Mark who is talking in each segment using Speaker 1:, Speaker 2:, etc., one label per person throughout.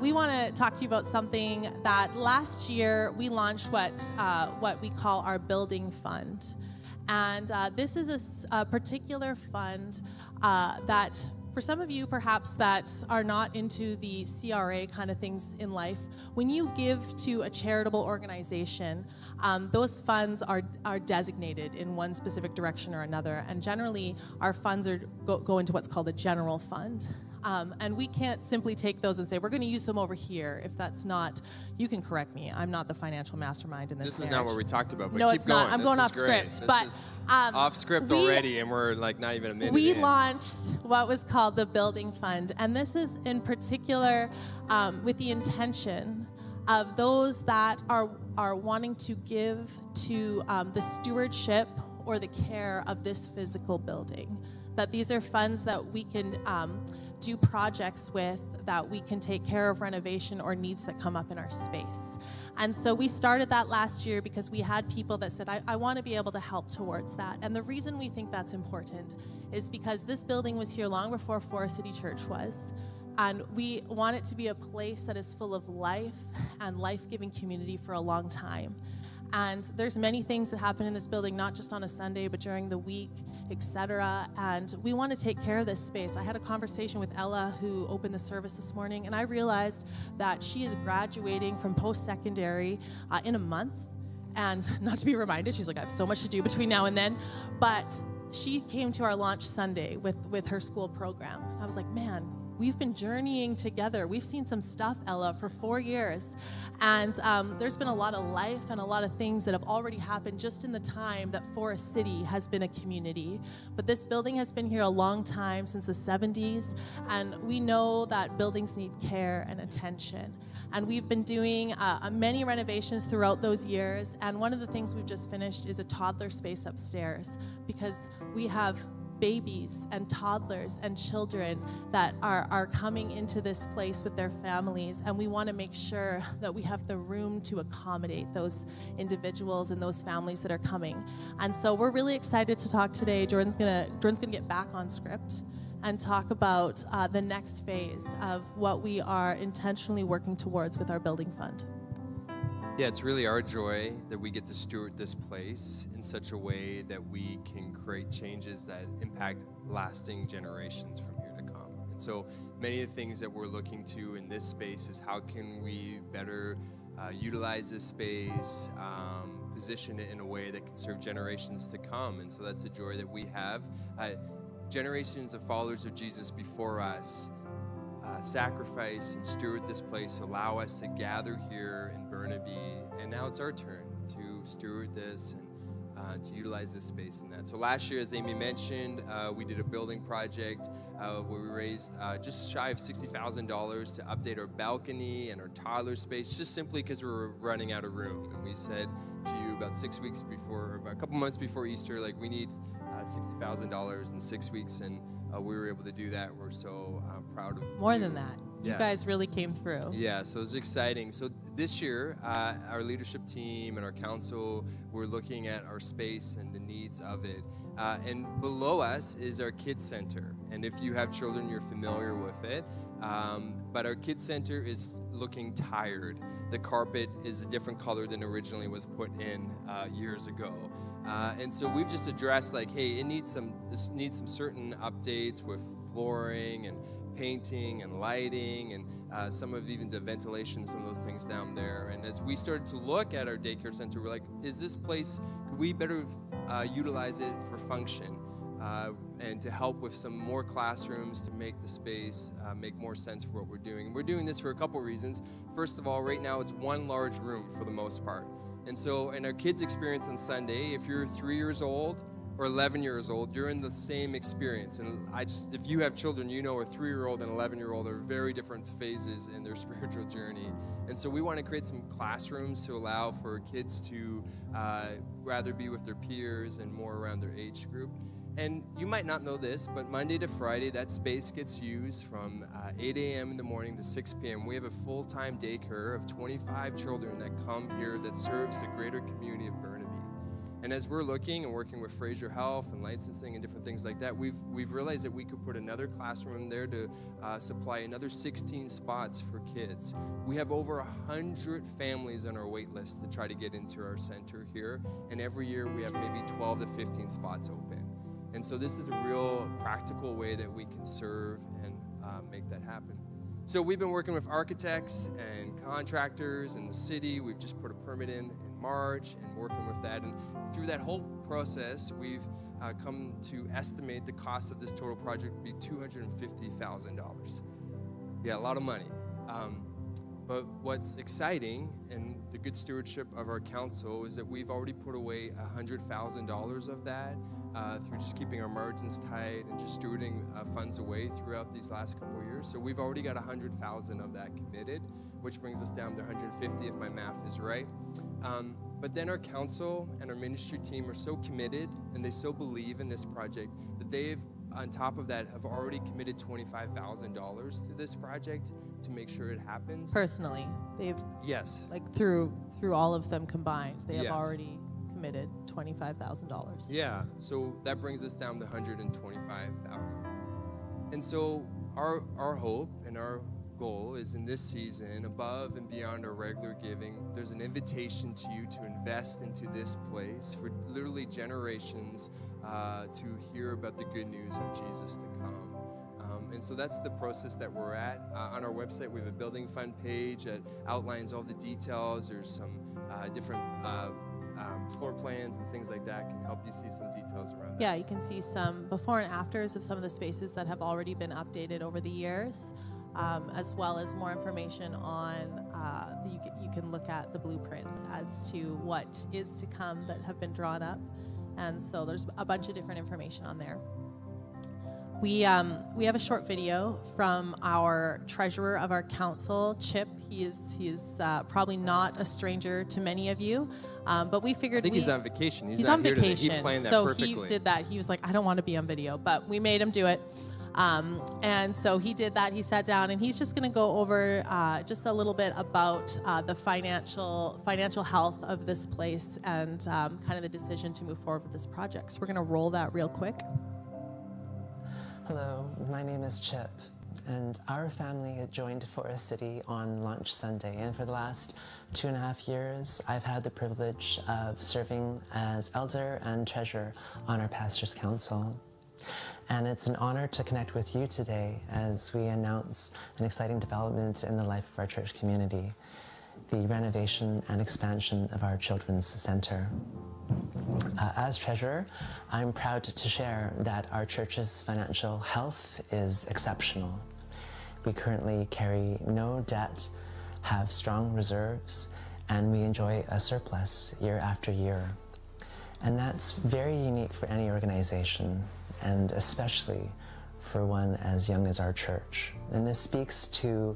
Speaker 1: we want to talk to you about something that last year we launched what we call our building fund. And this is a particular fund that for some of you perhaps that are not into the CRA kind of things in life, when you give to a charitable organization, those funds are designated in one specific direction or another. And generally, our funds go into what's called a general fund. And we can't simply take those and say, we're going to use them over here. If that's not, you can correct me. I'm not the financial mastermind in this
Speaker 2: This is not what we talked about, but
Speaker 1: no,
Speaker 2: keep
Speaker 1: it's not.
Speaker 2: going.
Speaker 1: I'm going off
Speaker 2: Great.
Speaker 1: script.
Speaker 2: This is off script already, and we're like not even a minute
Speaker 1: We
Speaker 2: in.
Speaker 1: launched what was called the Building Fund. And this is in particular with the intention of those that are wanting to give to the stewardship or the care of this physical building. That these are funds that we can do projects with, that we can take care of renovation or needs that come up in our space. And so we started that last year because we had people that said, I want to be able to help towards that. And the reason we think that's important is because this building was here long before Forest City Church was. And we want it to be a place that is full of life and life-giving community for a long time. And there's many things that happen in this building, not just on a Sunday, but during the week, etc. And we want to take care of this space. I had a conversation with Ella, who opened the service this morning, and I realized that she is graduating from post-secondary in a month. And not to be reminded, she's like, I have so much to do between now and then. But she came to our launch Sunday with her school program. And I was like, man, we've been journeying together. We've seen some stuff, Ella, for 4 years. And there's been a lot of life and a lot of things that have already happened just in the time that Forest City has been a community. But this building has been here a long time, since the 70s. And we know that buildings need care and attention. And we've been doing many renovations throughout those years. And one of the things we've just finished is a toddler space upstairs, because we have babies and toddlers and children that are coming into this place with their families, and we want to make sure that we have the room to accommodate those individuals and those families that are coming. And so we're really excited to talk today. Jordan's gonna get back on script and talk about the next phase of what we are intentionally working towards with our building fund.
Speaker 2: Yeah, it's really our joy that we get to steward this place in such a way that we can create changes that impact lasting generations from here to come. And so many of the things that we're looking to in this space is how can we better utilize this space, position it in a way that can serve generations to come. And so that's the joy that we have. Generations of followers of Jesus before us sacrifice and steward this place, allow us to gather here in Burnaby, and now it's our turn to steward this and to utilize this space in that. So last year, as Amy mentioned, we did a building project where we raised just shy of $60,000 to update our balcony and our toddler space, just simply because we were running out of room. And we said to you about 6 weeks before, or about a couple months before Easter, like, we need $60,000 in 6 weeks, and we were able to do that. We're so proud of
Speaker 1: More
Speaker 2: you.
Speaker 1: than that.
Speaker 2: Yeah.
Speaker 1: You guys really came through.
Speaker 2: Yeah, so it was exciting. So this year, our leadership team and our council, we're looking at our space and the needs of it. And below us is our Kids Center. And if you have children, you're familiar with it. But our Kids Center is looking tired. The carpet is a different color than originally was put in years ago. And so we've just addressed, like, hey, it needs some certain updates with flooring and painting and lighting and some of even the ventilation, some of those things down there. And as we started to look at our daycare center, we're like, is this place, could we better utilize it for function and to help with some more classrooms to make the space make more sense for what we're doing. And we're doing this for a couple reasons. First of all, right now it's one large room for the most part. And so in our kids' experience on Sunday, if you're 3 years old or 11 years old, you're in the same experience. And if you have children, you know a 3-year-old and 11-year-old are very different phases in their spiritual journey. And so we want to create some classrooms to allow for kids to rather be with their peers and more around their age group. And you might not know this, but Monday to Friday, that space gets used from 8 a.m. in the morning to 6 p.m. We have a full-time daycare of 25 children that come here that serves the greater community of Burnaby. And as we're looking and working with Fraser Health and licensing and different things like that, we've realized that we could put another classroom there to supply another 16 spots for kids. We have over 100 families on our wait list to try to get into our center here, and every year we have maybe 12 to 15 spots open. And so this is a real practical way that we can serve and make that happen. So we've been working with architects and contractors in the city. We've just put a permit in March and working with that. And through that whole process, we've come to estimate the cost of this total project to be $250,000. Yeah, a lot of money. But what's exciting and the good stewardship of our council is that we've already put away $100,000 of that through just keeping our margins tight and just stewarding funds away throughout these last couple of years. So we've already got $100,000 of that committed, which brings us down to $150,000 if my math is right. But then our council and our ministry team are so committed and they so believe in this project that they've, on top of that, have already committed $25,000 to this project to make sure it happens.
Speaker 1: Personally, they've
Speaker 2: yes,
Speaker 1: like through all of them combined, they have
Speaker 2: yes.
Speaker 1: already committed $25,000.
Speaker 2: Yeah, so that brings us down to $125,000. And so our hope and our goal is in this season, above and beyond our regular giving, there's an invitation to you to invest into this place for literally generations to hear about the good news of Jesus to come. And so that's the process that we're at. On our website, we have a building fund page that outlines all the details. There's some different floor plans and things like that can help you see some details around that.
Speaker 1: Yeah, you can see some before and afters of some of the spaces that have already been updated over the years, as well as more information on, you can look at the blueprints as to what is to come that have been drawn up. And so there's a bunch of different information on there. We have a short video from our treasurer of our council, Chip. He is probably not a stranger to many of you, but we figured
Speaker 2: I think he's on vacation.
Speaker 1: He's on vacation,
Speaker 2: He planned that
Speaker 1: so
Speaker 2: perfectly.
Speaker 1: he did that. He was like, I don't want to be on video, but we made him do it. And so he did that. He sat down, and he's just going to go over just a little bit about the financial health of this place and kind of the decision to move forward with this project. So we're going to roll that real quick.
Speaker 3: Hello, my name is Chip, and our family had joined Forest City on launch Sunday, and for the last 2.5 years, I've had the privilege of serving as elder and treasurer on our pastor's council. And it's an honor to connect with you today as we announce an exciting development in the life of our church community, the renovation and expansion of our Children's Centre. As treasurer, I'm proud to share that our church's financial health is exceptional. We currently carry no debt, have strong reserves, and we enjoy a surplus year after year. And that's very unique for any organization, and especially for one as young as our church. And this speaks to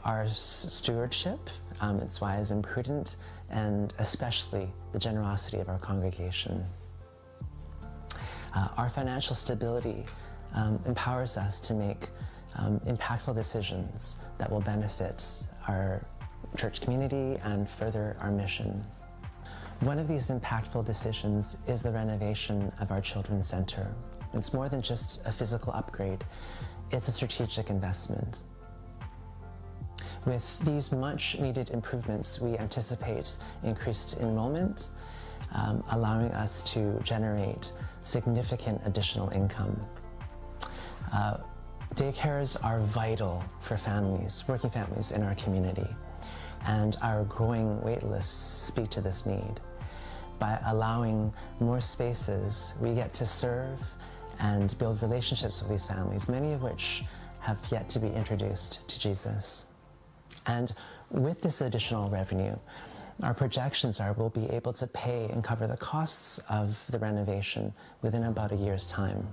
Speaker 3: our stewardship, it's wise and prudent, and especially the generosity of our congregation. Our financial stability empowers us to make impactful decisions that will benefit our church community and further our mission. One of these impactful decisions is the renovation of our Children's Centre. It's more than just a physical upgrade, it's a strategic investment. With these much needed improvements, we anticipate increased enrollment, allowing us to generate significant additional income. Daycares are vital for families, working families in our community, and our growing wait lists speak to this need. By allowing more spaces, we get to serve and build relationships with these families, many of which have yet to be introduced to Jesus. And with this additional revenue, our projections are we'll be able to pay and cover the costs of the renovation within about a year's time.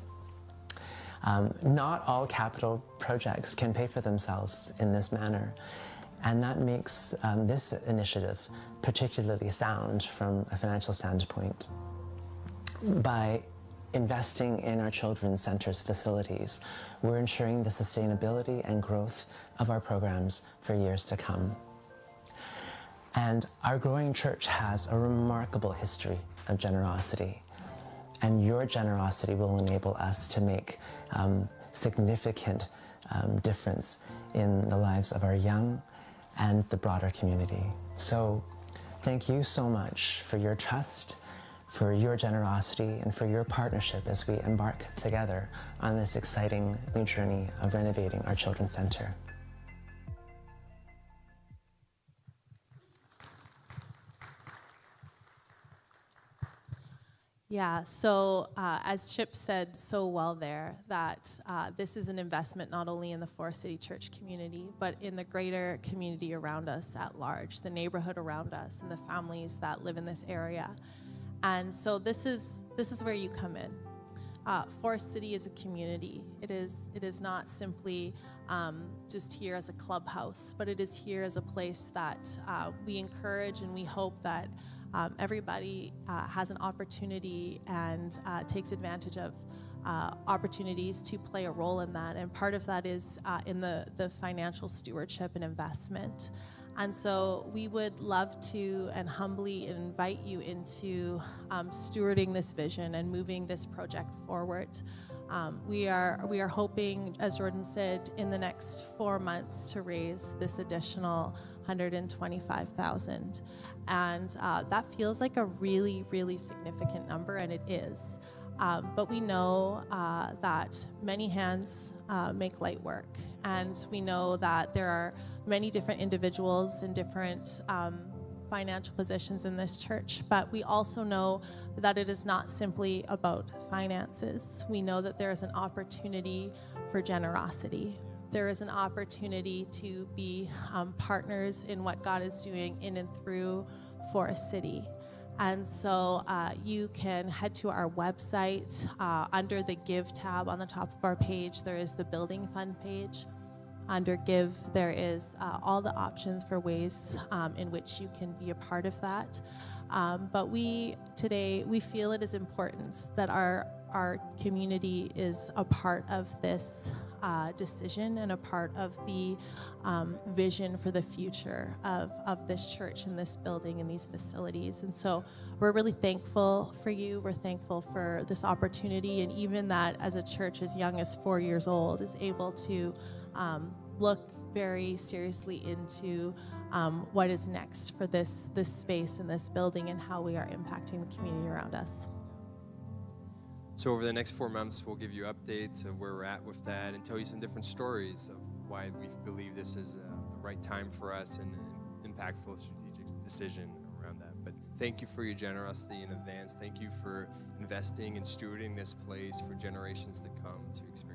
Speaker 3: Not all capital projects can pay for themselves in this manner, and that makes this initiative particularly sound from a financial standpoint. By investing in our Children's Centre's facilities, we're ensuring the sustainability and growth of our programs for years to come. And our growing church has a remarkable history of generosity. And your generosity will enable us to make significant difference in the lives of our young and the broader community. So thank you so much for your trust, for your generosity, and for your partnership as we embark together on this exciting new journey of renovating our Children's Centre.
Speaker 1: Yeah, so as Chip said so well there, that this is an investment not only in the Forest City Church community, but in the greater community around us at large, the neighborhood around us, and the families that live in this area. And so this is where you come in. Forest City is a community. It is not simply just here as a clubhouse, but it is here as a place that we encourage, and we hope that everybody has an opportunity and takes advantage of opportunities to play a role in that. And part of that is in the financial stewardship and investment. And so we would love to and humbly invite you into stewarding this vision and moving this project forward. We are hoping, as Jordan said, in the next 4 months to raise this additional $125,000. And that feels like a really, really significant number, and it is. But we know that many hands make light work. And we know that there are many different individuals in different financial positions in this church, but we also know that it is not simply about finances. We know that there is an opportunity for generosity. There is an opportunity to be partners in what God is doing in and through Forest City. And so you can head to our website. Under the Give tab on the top of our page, there is the Building Fund page. Under Give, there is all the options for ways in which you can be a part of that. But today, we feel it is important that our community is a part of this decision and a part of the vision for the future of this church and this building and these facilities. And so we're really thankful for you. We're thankful for this opportunity, and even that as a church as young as 4 years old is able to look very seriously into what is next for this space and this building and how we are impacting the community around us.
Speaker 2: So over the next 4 months, we'll give you updates of where we're at with that and tell you some different stories of why we believe this is the right time for us and an impactful strategic decision around that. But thank you for your generosity in advance. Thank you for investing and stewarding this place for generations to come to experience.